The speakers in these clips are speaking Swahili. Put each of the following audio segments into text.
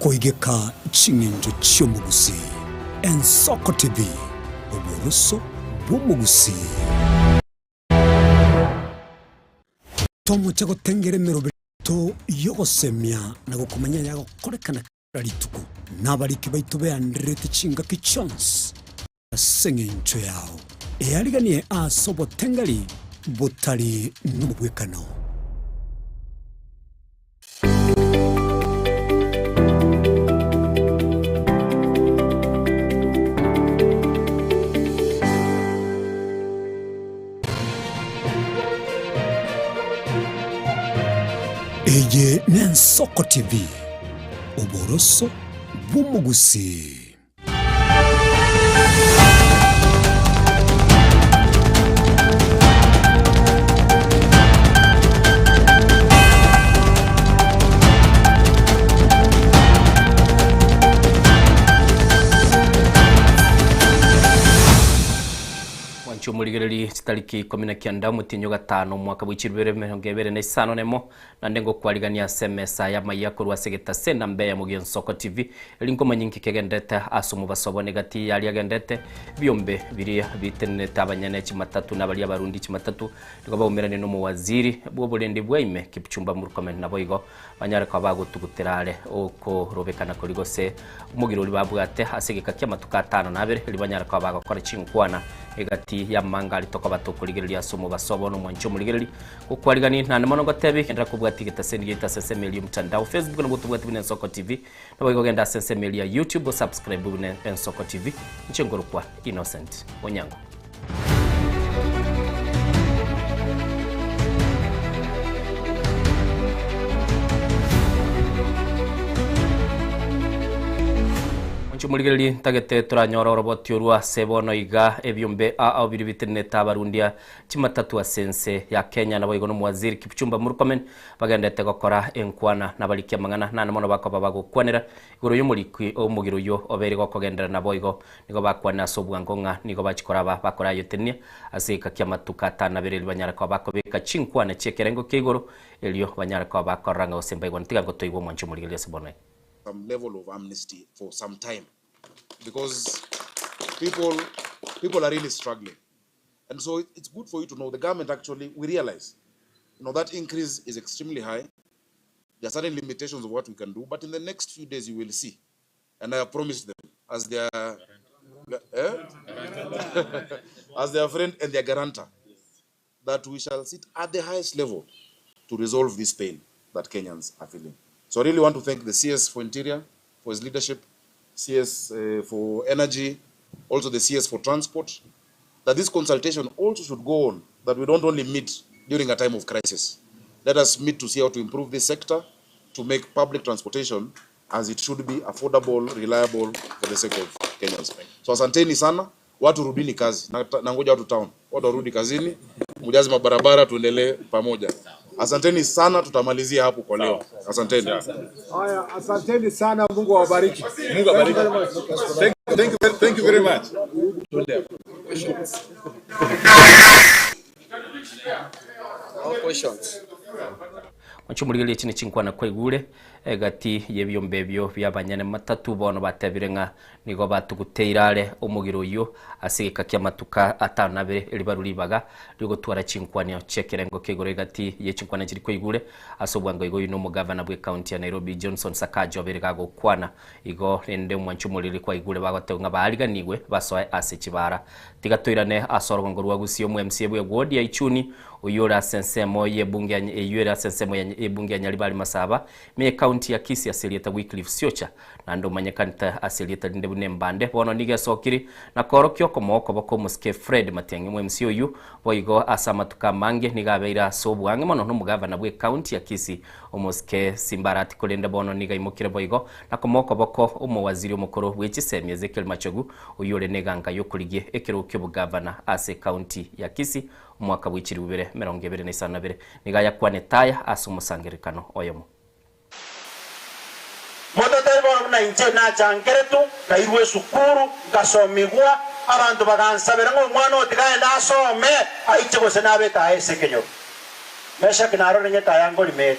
koigeka chingenjo chiomugusi Ensoko TV oboroso bw'omugusi tomo chago tengere merobeto yogosemia na gukumanya yago korekana rarituko nabariki baitu beandrete chinga kichons asengencho yao eariganie asobo tengari butari n'ubwekano. Eye Ensoko TV oboroso bw'omugusi. Muligereri tariki 19 mutinyo gatano mwaka w'ikirubere 2025 nemo nande ngo kwarigania semesa ya mayakuru asegeta sena mbeya mu Ensoko TV linko manyinki kegendete asumu basobone gati yali agendete byombe biri biteneta abanyane kimatatu nabali abarundi kimatatu ngo bawumerane no mu waziri bwo bulendi bwaime Kipchumba mu comment nabo igo banyara kwa bagutuguterare oko robekana kuri gose umugiro libabwate asegeka kyamatuka 5 nabere libanyara kwa bagakora chinkwana egati ya mangari toko batokuligereri asumu basobo no mwancho muligereri ukwarigani ntane mono gatebe kendra kubwati gitaseni gita sensemeli mtandao Facebook no butubwati bune Ensoko TV no bagogenda sensemeli ya YouTube subscribe bune Ensoko TV nchengoro kwa Innocent Onyango. Muligereri tagete turanyora roboti urwa sebono iga ebyombe a biri biterneta abarundia kimatatu asense ya Kenya nabo igo no mwaziri Kipchumba mu comment bagandete gukora enkwana nabaliki amangana nana mono bakoba bagukwanira igoro y'umuriki omugiro yo obere gokogendera nabo igo nigo bakwana sobwangonga nigo bachikora bakora yotenia asika kyamatuka 5 bereli banyara kwa bakobeka chinkwana chekerengo kigoro elio banyara kwa bakoranga osemba igo ntiga gotoigo mwancho muligereri sebono. Some level of amnesty for some time, because people are really struggling, and so it's good for you to know the government actually we realize, that increase is extremely high. There are certain limitations of what we can do, but in the next few days you will see, and I have promised them as their as their friend and their guarantor that we shall sit at the highest level to resolve this pain that Kenyans are feeling. So I really want to thank the CS for Interior, for his leadership, CS for Energy, also the CS for Transport, that this consultation also should go on, that we don't only meet during a time of crisis. Let us meet to see how to improve this sector, to make public transportation as it should be, affordable, reliable for the sake of Kenyans. So asanteni sana, watu rudini kazi, nangoja watu town, watu rudi kazini, mujazi mabarabara tuendelee pamoja. Asanteni sana, tutamalizia hapo kwa leo. Asanteni. Haya, asanteni sana, Mungu awabariki. Mungu awabariki. Thank you very much. All questions. Muligereri chini chinkwana kwegure egati yebyombe byo byabanyane matatu bono batebirenga nigo batuguteirare umugiro yo asigika kyamatuka 5 nabere elibaruribaga ryo twara chinkwana chekerengo kegore egati ye chinkwana kiri kwegure asobwango igo yuno mugavana bwe county ya Nairobi Johnson Sakaja oberega gukwana igo ende mwanchu muliri kwa igure bagotenga bariganigwe basoe asechibara tigatoirane asorwa rwa gusio mu MCA bwe ward ya Ichuni uyora sensemo ye bunge ya uyora sensemo ya bunge ya Nyalibali Masaba me county ya Kisii asilieta Wycliffe Siocha na ndo manyakanita asilieta Ndebune Mbande bono nige sokiri na korokyo komoko bako muske Fred Matiang'i mu MCA uyu boigo asama tukamange nigabeira sobwange mono no mugavana bwe county ya Kisii umuske Simbarati kolenda bono niga imukire boigo na komoko bako umuwaziri omukuru w'Ekisemi Ezekiel Machogu uyore neganga yokuligie ekirokyo bugavana ase county ya Kisii umwaka w'ikirubere 2022 nigaya kwane taya asumusangerikano oyomo Mototebo na inje na changeretu na irwe sukuru gasomigwa abantu bagansabira ngo mwana otigaenda asome aiche gose nabeta ese kenyo mesha kinaro nyeta yango lime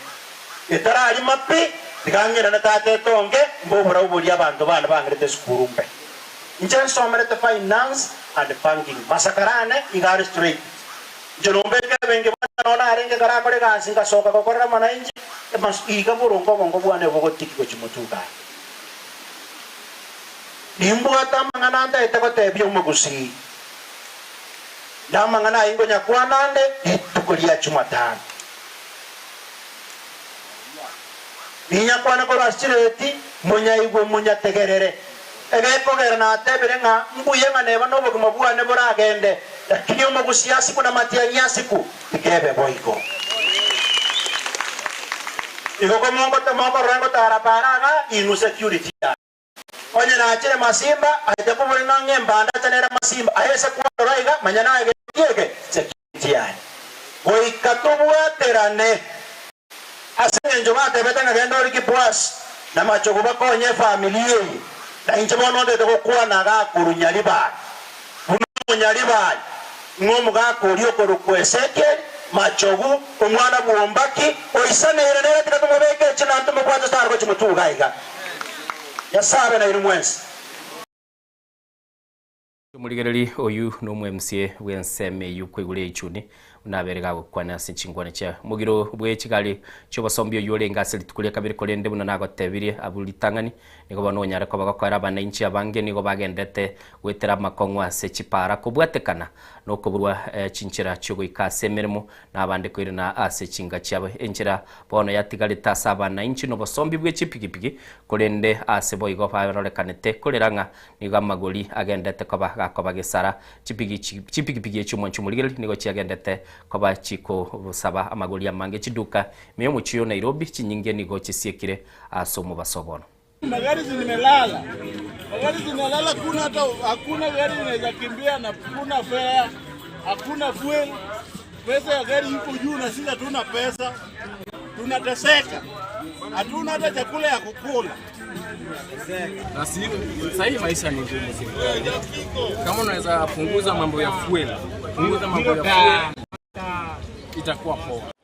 itara ali mapi dikangira na tate tonge mbobura ubuli abantu bana bangrete skuru mbe inje somerete finance and banking masakarane igari straight jonombeke benge bana na arenge kara kore gasinga soka kokora mananji mas iga burungo bongo bwane bogo tikiko chimutuka nimbu atamangana anda etako tebyo mugusi damangana ingo nyakwanande itukulia chumatano ninya kwana ko rastireti munya igwe munya tegerere egeko gerna teberenga mbuye maneba no boguma bwane boragende lakini umugusi yasiku na matiani yasiku ikebe boiko iko komongo temongo rango taraparaga inu security onye na achire masimba ajapo bolina ngemba ndatanera masimba ahese kwa raiga manyana yege security yani boikatubwa terane asenye njomate betanga gendo riki plus na machogo bakonye familia na injebono de ko na ga kurunyaliba munyaliba ngomu ga kuriyo korukweseke machogo umwana muombaki oisane irene tikatumobeke china ntumo kwazo star ko chimutuga iga yasabe na irumwensi Muligereri oyu no MCA wenseme yukwegule ichuni unaberega gukwana sinchingwana cha mugiro bwe kigali cyo basombyo yolenga selitukulia kabiri kolende buna nago tebiri abulitangani niko banonyara ko bagakwara bana inchi abange niko bagendete wetera makongwa se chipara kubwatekana no kuburwa chinchira cyo ikasemeremo nabande kwirina ase chinga cyabo enchira bono yatigali tasaba na inchi no basombi bwe chipigipigi kolende ase boigo farolekanete koleranga nigo amagoli agendete ko bagesara chipigipigi cy'umunchu muligereri niko cyagendete koba chiko busaba amagoli amange chiduka meyo muchiyo Nairobi chinyinge nigo chisiekire asomo basobono magari zimelala kuna hata hakuna gari inaweza kimbia na kuna fare hakuna fuel pesa ya gari iko juu na sisi hatuna pesa tunateseka hatuna hata chakula ya kukula na sasa maisha ni ngumu sana kama unaweza punguza mambo ya fuel itakuwa poa.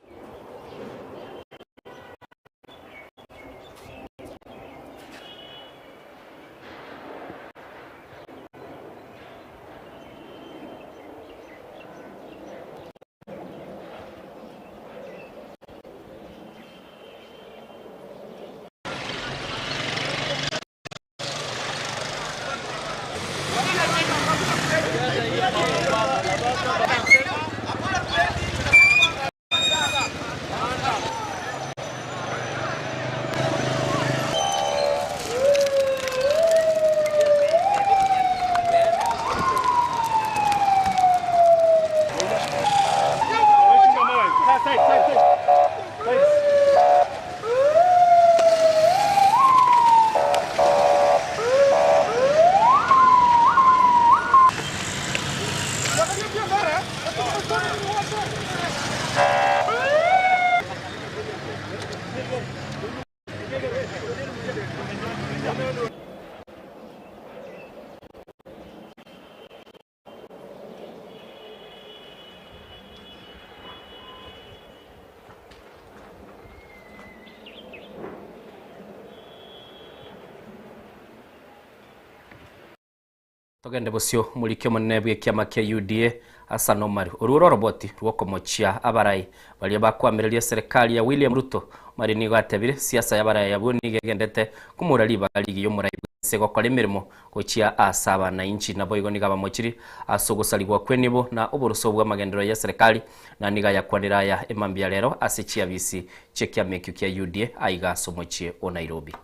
Togende bosio mulikyo monebwe kyama kya UDA Hassan Omar ururo roboti rwoko mochia abarai bali bakwamireria serikali ya William Ruto mari ni gatebire siasa ya barai yabuni gegendete kumurali baligi yo murai sego kolemerimo gochia asaba na inchi na boigo niga bamochiri asogosaligwa kwenibo na oburuso bwa magendero ya serikali na niga ya kwanira ya emambia lero asichia bisi chekia mekyo kya UDA aiga somochie o Nairobi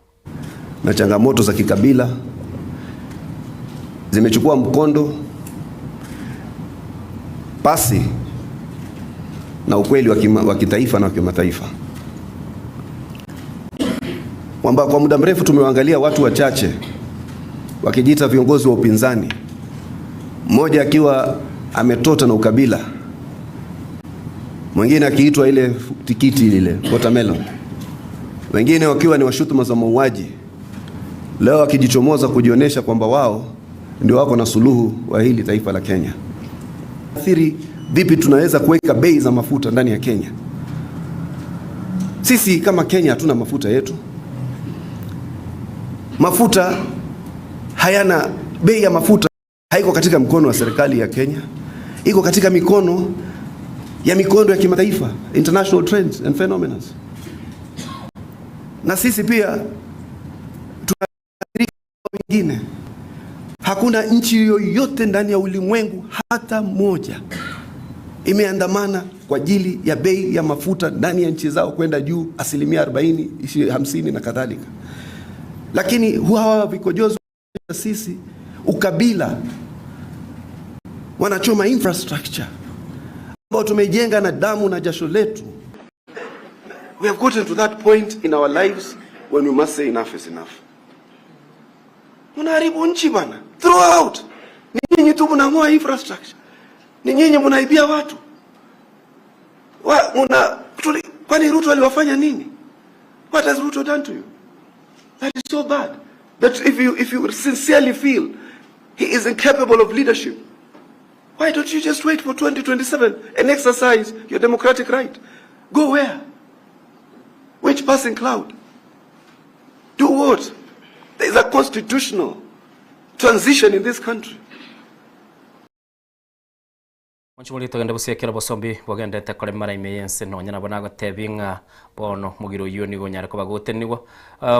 na changamoto za kikabila zimechukua mkondo pasi na ukweli wa kitaifa na wa kimataifa, kwamba kwa muda mrefu tumewaangalia watu wachache wakijiita viongozi wa upinzani, mmoja akiwa ametota na ukabila, mwingine akiitwa ile tikiti ile watermelon, wengine wakiwa ni washutuma za mauaji, leo wakijichomoza kujionyesha kwamba wao ndio wako na suluhu wa hili taifa la Kenya. Athiri vipi tunaweza kuweka bei za mafuta ndani ya Kenya? Sisi kama Kenya hatuna mafuta yetu. Mafuta hayana, bei ya mafuta haiko katika mkono wa serikali ya Kenya, iko katika mikono ya kimataifa, international trends and phenomena. Na sisi pia tunaathirika wengine. Hakuna nchi yoyote ndani ya ulimwengu hata moja imeandamana kwa ajili ya bei ya mafuta ndani ya nchi zao kwenda juu 40%, 50 na kadhalika. Lakini hawa vikojozi sisi ukabila wanachoma infrastructure ambao tumejenga na damu na jasho letu. We have gotten to that point in our lives when we must say enough is enough. Unaharibu nchi bana. Throughout. Ni nyinyi tu mnang'oa infrastructure. Ni nyinyi mnaibia watu. Kwani Ruto aliwafanya nini? What has Ruto done to you? That is so bad. That if you sincerely feel he is incapable of leadership, why don't you just wait for 2027 and exercise your democratic right? Go where? Which passing cloud? Do what? There is a constitutional transition in this country. Wanchumuli tugende busiekera bosombi bwagendete kore maraime yense nonyana bonago tebinga bono mugiro yo nigo nyara ko bagote nigo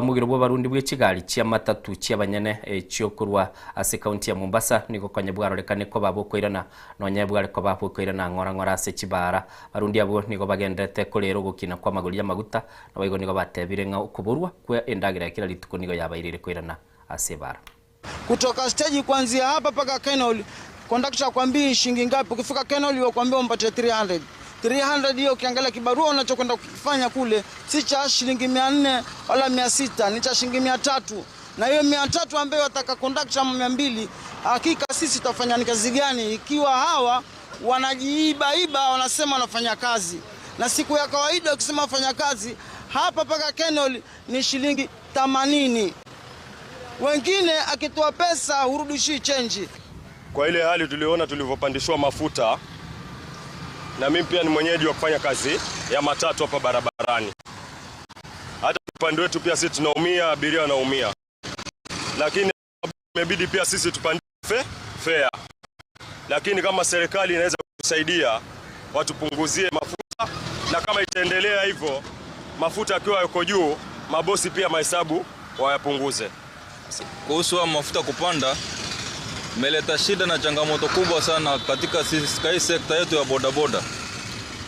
mugiro bo barundi bwe kigali cia matatu cia banyene cio kurwa ase county ya Mombasa nigo kwanye bwarorekane ko babokoirana nonya bware ko babokoirana ngora ase kibara barundi abo nigo bagendete korero gukina kwa maguri ya maguta na baigo nigo batebire nga ukuburwa kwa endagira ya kila lituko nigo yabairire koirana ase bara kutoka stage kuanzia hapa paka Kenol. Kondakta kwambia shilingi ngapi, ukifika Kenol wakwambia umpatie 300. 300 hiyo ukiangalia kibarua unachokwenda kufanya kule si cha shilingi 400 wala 600, ni cha shilingi 300. Na hiyo 300 ambayo wataka kondakta 200, hakika sisi tutafanya ni kazi gani ikiwa hawa wanajiiba wanasema wanafanya kazi. Na siku ya kawaida ukisema wafanya kazi hapa paka Kenol ni shilingi 80. Wengine akitoa pesa hurudishi change. Kwa ile hali tuliona tulivyopandishwa mafuta, na mimi pia ni mwenyeji wa kufanya kazi ya matatu hapa barabarani. Hata upande wetu pia sisi tunaumia, abiria wanaumia. Lakini imebidi pia sisi tupandishe fare. Lakini kama serikali inaweza kusaidia watupunguzie mafuta, na kama itaendelea hivyo mafuta yakiwa yako juu, mabosi pia mahesabu wayapunguze. Kuhusu mafuta kupanda meleta shida na changamoto kubwa sana katika sisi sekta yetu ya bodaboda.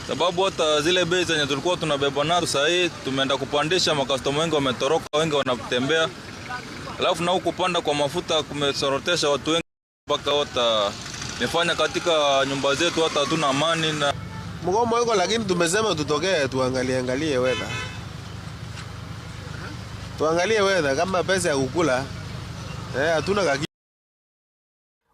Sababu hata zile bei zenye tulikuwa tunabeba nazo sasa hivi tumeenda kupandisha, makastoma wengi wametoroka, wengi wanatembea. Alafu na kupanda kwa mafuta kumesorotesha watu wengi mpaka hata nifanya katika nyumba zetu hata hatuna amani na mgomo wako, lakini tumesema tutokee tuangalie weather. Tuangalie weather kama pesa ya kukula hatuna kaki.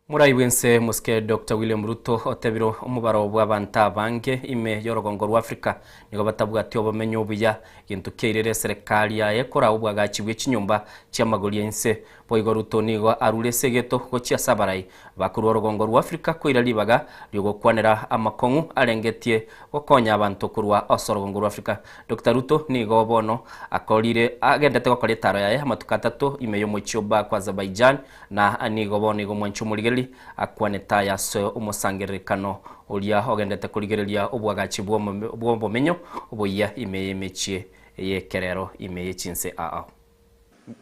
Murai wense muske Dr. William Ruto otebiro umubaro bw'abanta bange ime yorogongo rwa Afrika nigo batabwati obamenyo buya gintu keirere serikali yaye kora ubwagachi bw'ikinyumba cy'amagori yense boigo Ruto nigo arure segeto ko cia sabarai bakuru orogongo rwa Afrika koira libaga ryo kwanera amakongu arengetie gokonya abantu kurwa osorogongo rwa Afrika. Dr. Ruto nigo bono akorire agendete gokore taro yaye amatukatatu ime yo mucyoba kwa Azerbaijan na nigo bono nigo mwanchumurigeli akwaneta ya so umusangiririkano ulia ogendete kurigereria ubwagachi bwombo menyo ubuya imeyemechie yekerero imeyechinse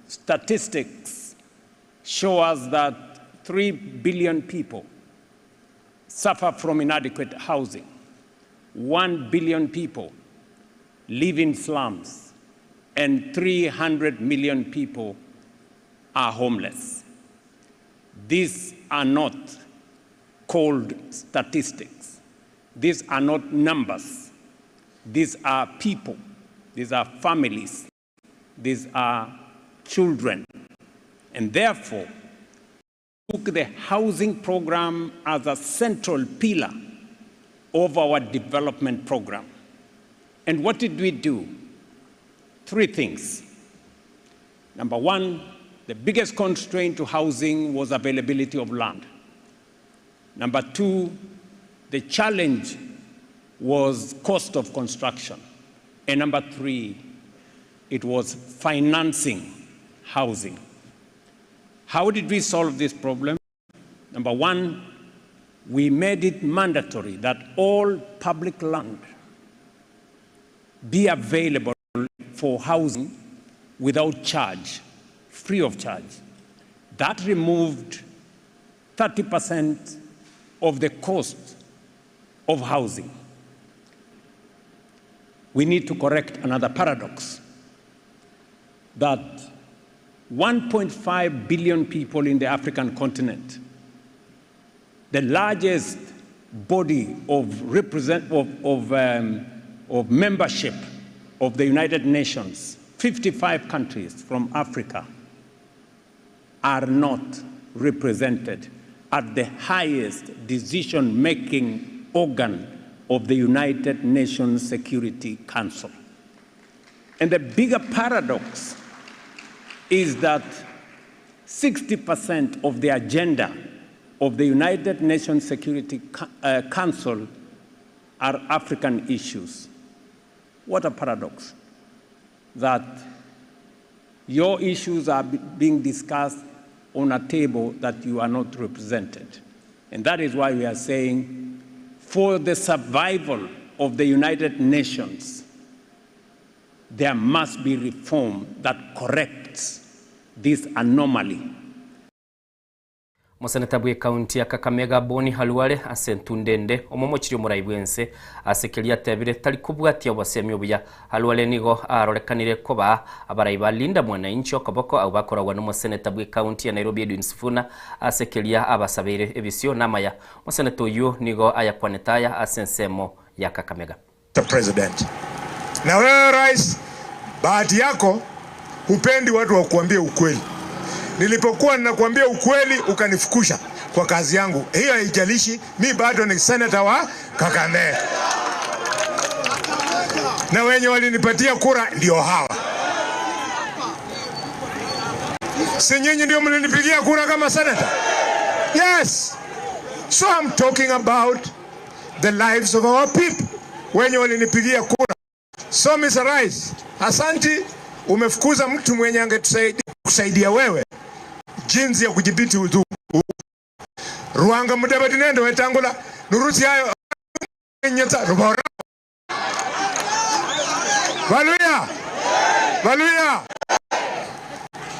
Statistics show us that 3 billion people suffer from inadequate housing. 1 billion people live in slums and 300 million people are homeless. These are not cold statistics. These are not numbers. These are people. These are families. These are children. And therefore, we took the housing program as a central pillar of our development program. And what did we do? 3 things. Number 1, the biggest constraint to housing was availability of land. Number 2, the challenge was cost of construction. And number 3, it was financing housing. How did we solve this problem? Number one, we made it mandatory that all public land be available for housing without charge, free of charge. That removed 30% of the cost of housing. We need to correct another paradox, that 1.5 billion people in the African continent, the largest body of membership of the United Nations, 55 countries from Africa, are not represented at the highest decision-making organ of the United Nations Security Council. And the bigger paradox is that 60% of the agenda of the United Nations Security Council are African issues. What a paradox, that your issues are being discussed on a table that you are not represented. And that is why we are saying, for the survival of the United Nations, there must be reform that corrects this anomaly. Museneta bwe county ya Kakamega Boni Halwale asentundende omomochiri omuraibwense asekelia tebire tali kubwatia obasemi obuya Halwale nigo arolekanire koba abaraiba linda mwananchi okoboko au bakoragwa n'umuseneta bwe county ya Nairobi Edwin Sifuna asekelia abasabire ebisio namaya museneta uyu nigo ayakwanetaya asensemo ya Kakamega. The president. Na wewe rais, bahati yako hupendi watu wa kuambia ukweli. Nilipokuwa ninakuambia ukweli ukanifukusha kwa kazi yangu. Hiyo haijalishi, mimi bado ni senator wa Kakamega. Na wenye walinipatia kura ndio hawa. Si nyinyi ndio mlinipigia kura kama senator? Yes. So I'm talking about the lives of our people. Wenye walinipigia kura. So Mr. Rice, asanti, umefukuza mtu mwenye angetusaidia wewe jinsi ya kudhibiti udhuru. Ruanga Mudavadi nendo wetangula nurusi hayo nyata rubora. Valuya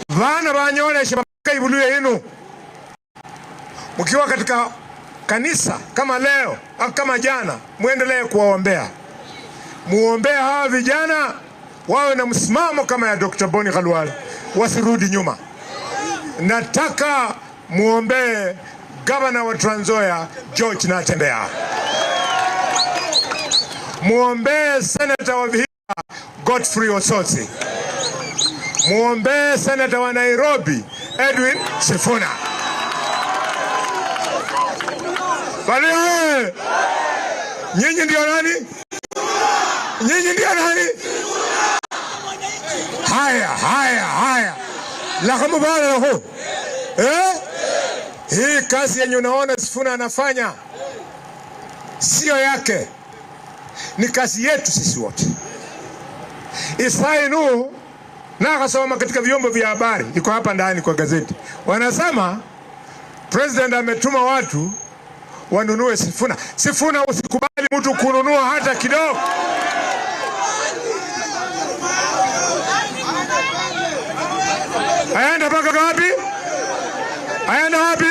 vana banyole shibaka ibuluye yenu mkiwa katika kanisa kama leo au kama jana, muendelee kuwaombea. Muombea hawa vijana wawe na msimamo kama ya Dr. Boni Khalwale, wasirudi nyuma. Nataka muombee Governor wa Trans Nzoia George Natembeya. Muombee Senator wa Vihiga Godfrey Osotsi. Muombee Senator wa Nairobi Edwin Sifuna. Bale, nyinyi ndio nani? Nyinyi ndio nani? Haya. La kama bana ho. Hii kazi yenye unaona Sifuna anafanya sio yake. Ni kazi yetu sisi wote. Isainu na akasoma katika vyombo vya habari, iko hapa ndani kwa gazeti. Wanasema president ametuma watu wanunue Sifuna. Sifuna usikubali mtu kununua hata kidogo. Aenda mpaka wapi? Aenda wapi?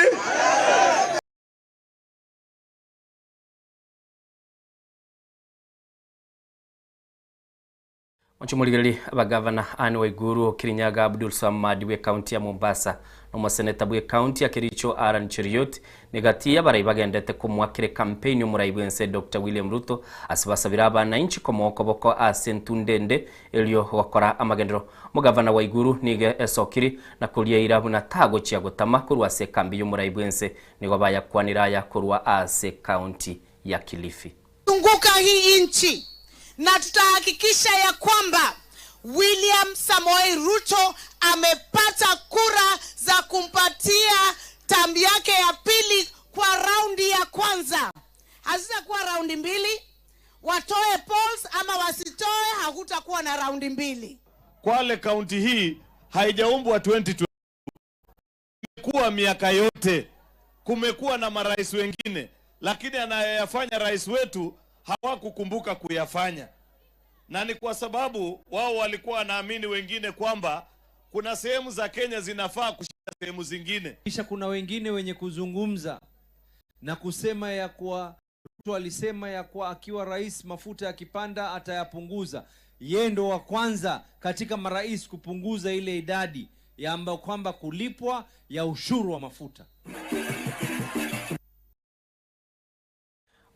Mchumuligeli abagavana Anne Waiguru Kirinyaga Abdul Samad we county ya Mombasa n'umuseneta bwe county ya Kericho Aaron Cheriot negati y'abarayibagendete kumwakire campaign y'umurayibwense Dr. William Ruto asibasabira abana inchi komoko boko asentundende elio wakora amagendero mugavana Waiguru nige esokiri na kulia irabu na tago chia gutama kurwa se kambi y'umurayibwense nigo bayakwanira ya kurwa ase county ya Kilifi. Tunguka hii inchi na tutahakikisha ya kwamba William Samoei Ruto amepata kura za kumpatia tambi yake ya pili kwa raundi ya kwanza. Hazitakuwa raundi mbili, watoe polls ama wasitoe, hakutakuwa na raundi mbili. Kwale kaunti hii haijaumbwa 2020. imekuwa miaka yote, kumekuwa na marais wengine, lakini anayoyafanya rais wetu hawakukumbuka kuyafanya, na ni kwa sababu wao walikuwa wanaamini wengine kwamba kuna sehemu za Kenya zinafaa kushinda sehemu zingine. Kisha kuna wengine wenye kuzungumza na kusema ya kuwa Ruto alisema ya kuwa akiwa rais mafuta yakipanda atayapunguza. Yeye ndo wa kwanza katika marais kupunguza ile idadi ya ambayo kwamba kulipwa ya ushuru wa mafuta.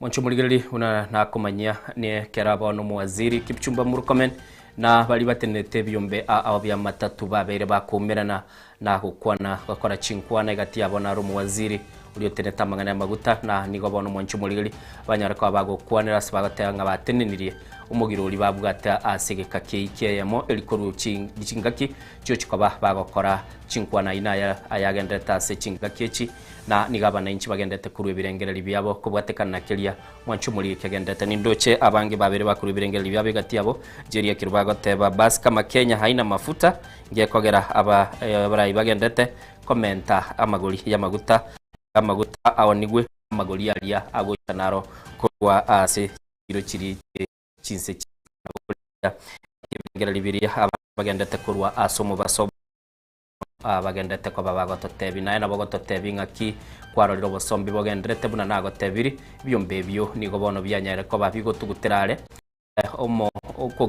Mwancho muligiriri una nakumanya ni keraba no muwaziri Kipchumba Murkomen na bali batenete byombe a bya matatu babere bakumerana na gukwana bakora chinkwana igati yabona ro muwaziri ulioteneta mangana maguta na nigo bono mwancho muligiriri banyarako bagokwanira sibagatanga batenenirie umugirori babugata asegeka kiyemo elikoru chingaki cyo chikoba bagokora chinkwana ina ayagendeta se chingaki na nigabana inchi bagendete kuru ibirengereri byabo kubwatekana kelia mwancho muri kegendete nindoche abange babere bakuru ibirengereri byabo gati yabo jeria kirubago teba bas kama Kenya haina mafuta ngiye kogera abarayi bagendete komenta amaguri y'amaguta awanigwe amaguri yalia agochanaro kwa ase kiro chiri chinse ibirengereri biri bagendete kurwa asomo baso bagendete ko babagototebi naye nabogototebi ngaki kwaroriro bosombi bogendete buna nagotebiri byombebyo nigo bono byanyare ko babigotuguterare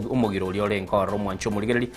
umugiro uri orenkoro mwancho murigereri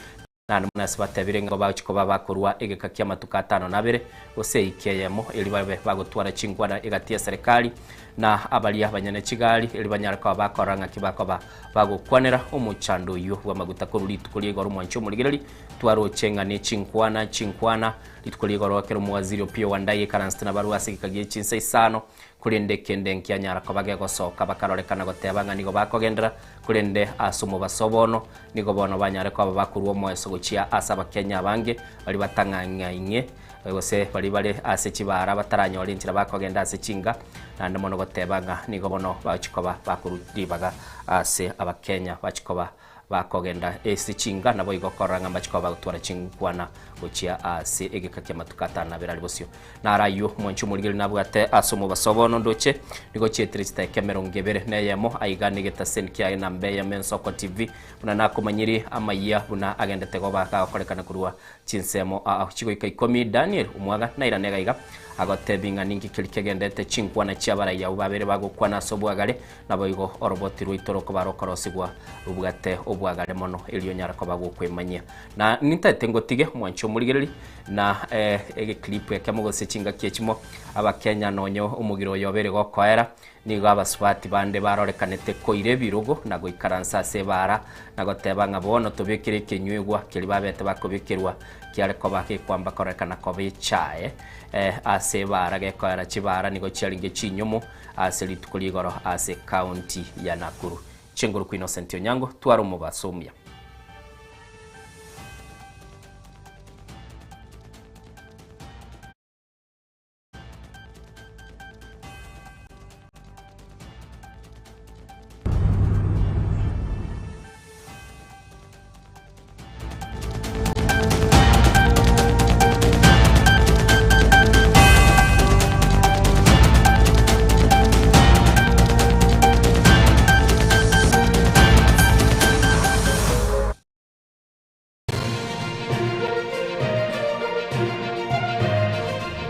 nana munasibatebire ngo bachiko babakurwa egekakia matuka 5 na 2 oseikeyemo eli babe bagotwara chingwana egati ya serikali na abali abanyane kigali eli banyara ko bakoranga kibako bagokwanera umuchando yo wa maguta kuruli tukuli goro mwancho murigereri twaro chenga ne chinkwana litukuli goro kero muwaziri opio wandaye karanste na baruwa sikikagie chinse isano kulende kende nkianyara ko bagego soka bakarorekana gotebanga nigo bakogendera kulende asumo basobono nigo bono banyare ko bakurwo moeso gochia asaba Kenya bange bali batanganganye bose bali ase kibara bataranyora intira bakogenda ase chinga nande mono gotebanga nigo bono bachikoba bakurudibaga ase abakenya bachikoba bakogenda ese chinga nabo igokoranga bachikoba gutwara chingwana gochia ase egekake matukata na berali bosyo narayo mwancho murigiri nabwate asomo basobono ndoche nigo chetrista kemerongebere neyemo aiganigeta senkia na mbeya Mensoko TV una nakomanyiri amaya buna agenda tego bakakorekana kurwa chinsemo chigo ikaikomi Daniel umwaga na iranega iga agotebinga ningi kilikegendete chinkwana cyabara ya ubabere bagokwana sobwagale nabo igo oroboti ruitoroko barokorosigwa ubwate obwagale mono eliyo nyara ko bagokwemanya na nitete ngotige mwancho murigereri na ege clip yakemugose chinga kiechimo abakenya nonyo umugiro yobere gokoera nigo abaswati bande barorekanete koire birugo nago ikaransa sebara nagoteba ngabono tubikire kinywegwa kiri babete bakobikirwa kiare ko bakikwamba korekana ko bichae asebara gekoera chibara nigo chialinge chinyumo aselitukuligoro ase county ya Nakuru chenguru ku Innocent Onyango twaro mu basomya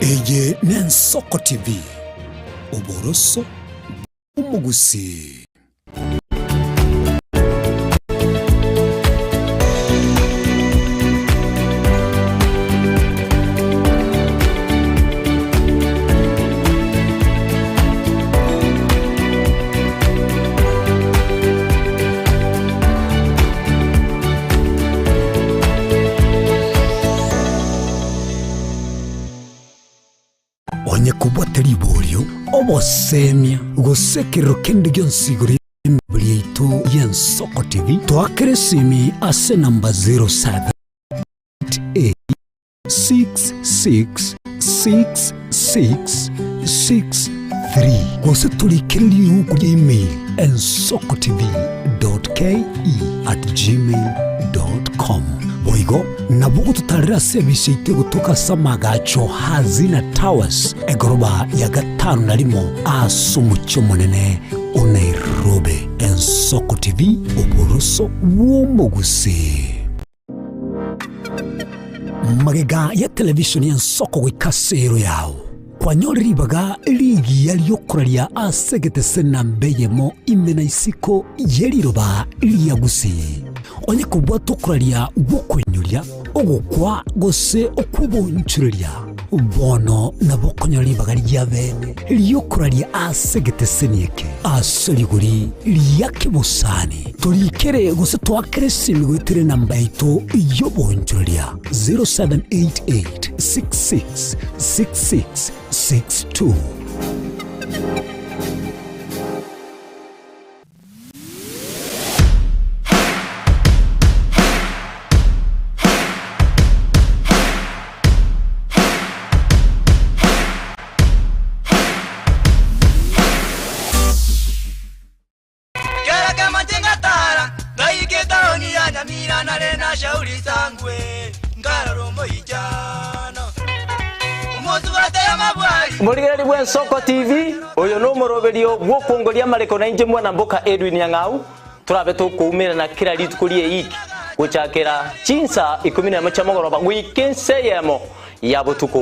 Eye Mensoko TV Oboroso Umugusi. Onye kubwate libolyo obosemya gusekero kende gyonsiguri mbulito Mensoko TV twakere simi ase namba 07866663 gose tulikirili huku email ensokotv.ke@gmail.com boigo na bugu tutarira service ite gutuka Samagacho Hazina Towers egoroba ya gatanu na limo asumucyo munene Nairobi. Ensoko TV uburuso w'umugusi. Magega ya television ya Nsoko gwikasero yawo kwanyoribaga ligi yaliyokuralia asegete sena mbeyemo imena isiko yeliroba liyagusi onye kubwa tokuralia bokwenyulia ogukwa gose okubonchuria bono na bokonyoribaga lyabene liyokuralia asegete senieke asoliguri liyakibusani tulikere gose twakeresimi gwitere namba ito yobonchuria 0788666662. Muligeri bwa Nsoko TV oyo no moroberio gwokongoria mareko na inje mwana mboka Edwin Yang'au turabe tukumira na kila litu kulie iki guchakira chinsa 11 chamogoroba weekend seyemo ya butuko